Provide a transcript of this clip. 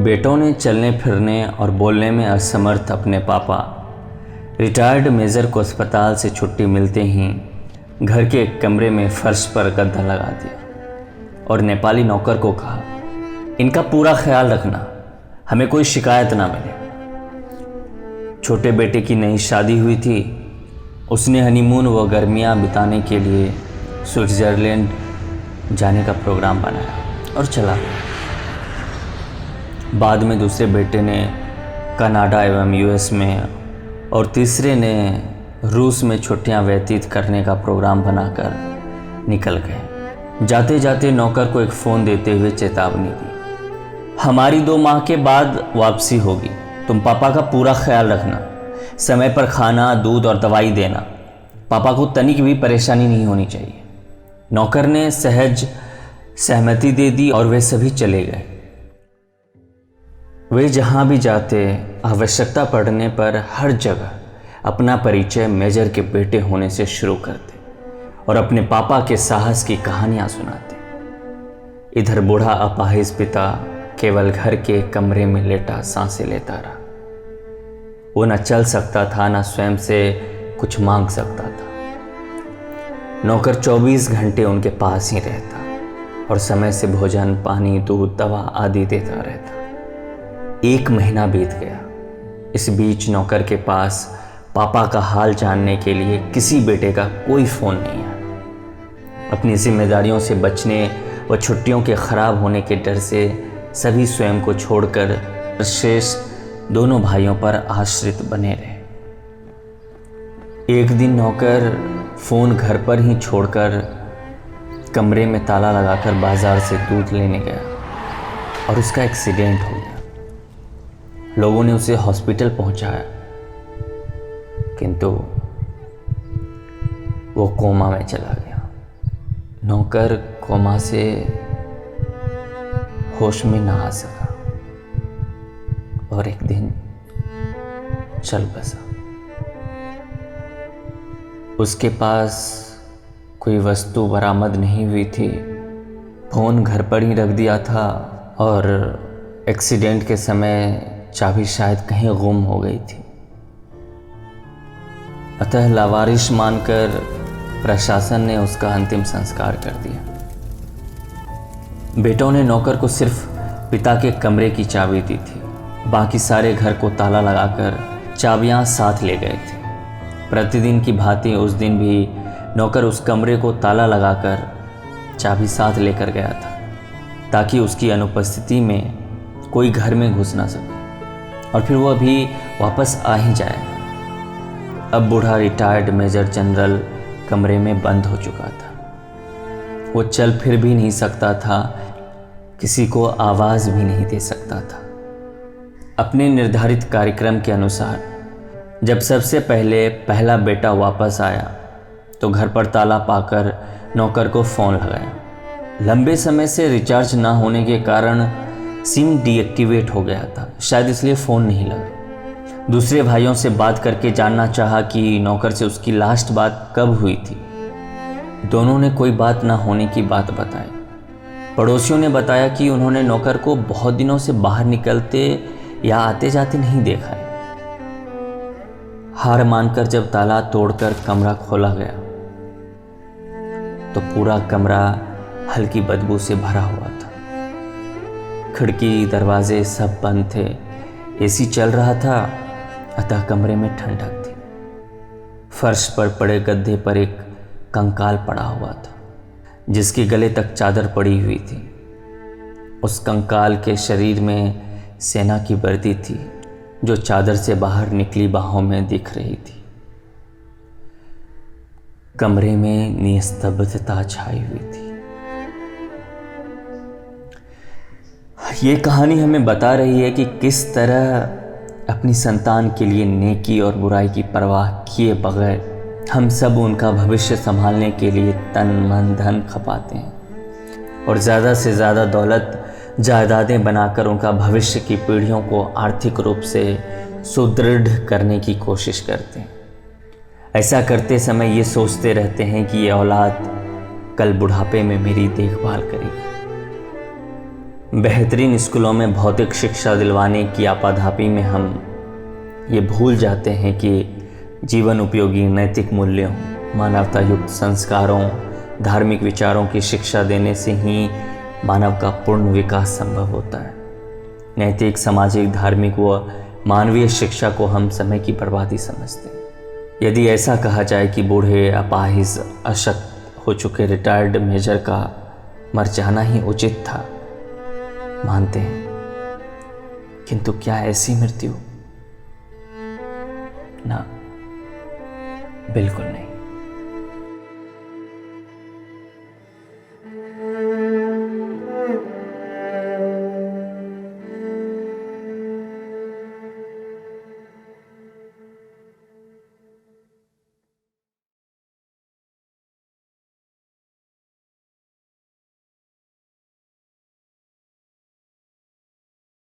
बेटों ने चलने फिरने और बोलने में असमर्थ अपने पापा रिटायर्ड मेजर को अस्पताल से छुट्टी मिलते ही घर के एक कमरे में फर्श पर गद्दा लगा दिया और नेपाली नौकर को कहा, इनका पूरा ख्याल रखना, हमें कोई शिकायत ना मिले। छोटे बेटे की नई शादी हुई थी। उसने हनीमून व गर्मियाँ बिताने के लिए स्विट्ज़रलैंड जाने का प्रोग्राम बनाया और चला गया। बाद में दूसरे बेटे ने कनाडा एवं यूएस में और तीसरे ने रूस में छुट्टियां व्यतीत करने का प्रोग्राम बनाकर निकल गए। जाते जाते नौकर को एक फ़ोन देते हुए चेतावनी दी, हमारी 2 माह के बाद वापसी होगी, तुम पापा का पूरा ख्याल रखना, समय पर खाना, दूध और दवाई देना, पापा को तनिक भी परेशानी नहीं होनी चाहिए। नौकर ने सहज सहमति दे दी और वे सभी चले गए। वे जहाँ भी जाते आवश्यकता पड़ने पर हर जगह अपना परिचय मेजर के बेटे होने से शुरू करते और अपने पापा के साहस की कहानियाँ सुनाते। इधर बूढ़ा अपाहिज पिता केवल घर के कमरे में लेटा सांसें लेता रहा। वो न चल सकता था, न स्वयं से कुछ मांग सकता था। नौकर 24 घंटे उनके पास ही रहता और समय से भोजन, पानी, दूध, दवा आदि देता रहता। 1 महीना बीत गया। इस बीच नौकर के पास पापा का हाल जानने के लिए किसी बेटे का कोई फ़ोन नहीं आया। अपनी जिम्मेदारियों से बचने व छुट्टियों के ख़राब होने के डर से सभी स्वयं को छोड़कर शेष दोनों भाइयों पर आश्रित बने रहे। एक दिन नौकर फ़ोन घर पर ही छोड़कर कमरे में ताला लगाकर बाज़ार से दूध लेने गया और उसका एक्सीडेंट हो गया। लोगों ने उसे हॉस्पिटल पहुंचाया, किंतु वो कोमा में चला गया। नौकर कोमा से होश में ना आ सका और एक दिन चल बसा। उसके पास कोई वस्तु बरामद नहीं हुई थी। फ़ोन घर पर ही रख दिया था और एक्सीडेंट के समय चाबी शायद कहीं गुम हो गई थी। अतः लावारिश मानकर प्रशासन ने उसका अंतिम संस्कार कर दिया। बेटों ने नौकर को सिर्फ पिता के कमरे की चाबी दी थी, बाकी सारे घर को ताला लगाकर चाबियां साथ ले गए थे। प्रतिदिन की भांति उस दिन भी नौकर उस कमरे को ताला लगाकर चाबी साथ लेकर गया था, ताकि उसकी अनुपस्थिति में कोई घर में घुस ना सके और फिर वो अभी वापस आ ही जाए। अब बूढ़ा रिटायर्ड मेजर जनरल कमरे में बंद हो चुका था। वो चल फिर भी नहीं सकता था, किसी को आवाज़ भी नहीं दे सकता था। अपने निर्धारित कार्यक्रम के अनुसार जब सबसे पहले पहला बेटा वापस आया तो घर पर ताला पाकर नौकर को फ़ोन लगाया। लंबे समय से रिचार्ज ना होने के कारण सिम डीएक्टिवेट हो गया था, शायद इसलिए फ़ोन नहीं लगा। दूसरे भाइयों से बात करके जानना चाहा कि नौकर से उसकी लास्ट बात कब हुई थी। दोनों ने कोई बात ना होने की बात बताई। पड़ोसियों ने बताया कि उन्होंने नौकर को बहुत दिनों से बाहर निकलते या आते जाते नहीं देखा है। हार मानकर जब ताला तोड़कर कमरा खोला गया तो पूरा कमरा हल्की बदबू से भरा हुआ था। खिड़की, दरवाजे सब बंद थे। एसी चल रहा था, अतः कमरे में ठंडक थी। फर्श पर पड़े गद्दे पर एक कंकाल पड़ा हुआ था, जिसके गले तक चादर पड़ी हुई थी। उस कंकाल के शरीर में सेना की वर्दी थी, जो चादर से बाहर निकली बाहों में दिख रही थी। कमरे में निस्तब्धता छाई हुई थी। ये कहानी हमें बता रही है कि किस तरह अपनी संतान के लिए नेकी और बुराई की परवाह किए बगैर हम सब उनका भविष्य संभालने के लिए तन मन धन खपाते हैं और ज़्यादा से ज़्यादा दौलत जायदादें बनाकर उनका भविष्य की पीढ़ियों को आर्थिक रूप से सुदृढ़ करने की कोशिश करते हैं। ऐसा करते समय ये सोचते रहते हैं कि ये औलाद कल बुढ़ापे में मेरी देखभाल करेगी। बेहतरीन स्कूलों में भौतिक शिक्षा दिलवाने की आपाधापी में हम ये भूल जाते हैं कि जीवन उपयोगी नैतिक मूल्यों, मानवता युक्त संस्कारों, धार्मिक विचारों की शिक्षा देने से ही मानव का पूर्ण विकास संभव होता है। नैतिक, सामाजिक, धार्मिक व मानवीय शिक्षा को हम समय की बर्बादी समझते हैं। यदि ऐसा कहा जाए कि बूढ़े, अपाहिज, अशक्त हो चुके रिटायर्ड मेजर का मर जाना ही उचित था, मानते हैं, किंतु क्या ऐसी मृत्यु? ना, बिल्कुल नहीं।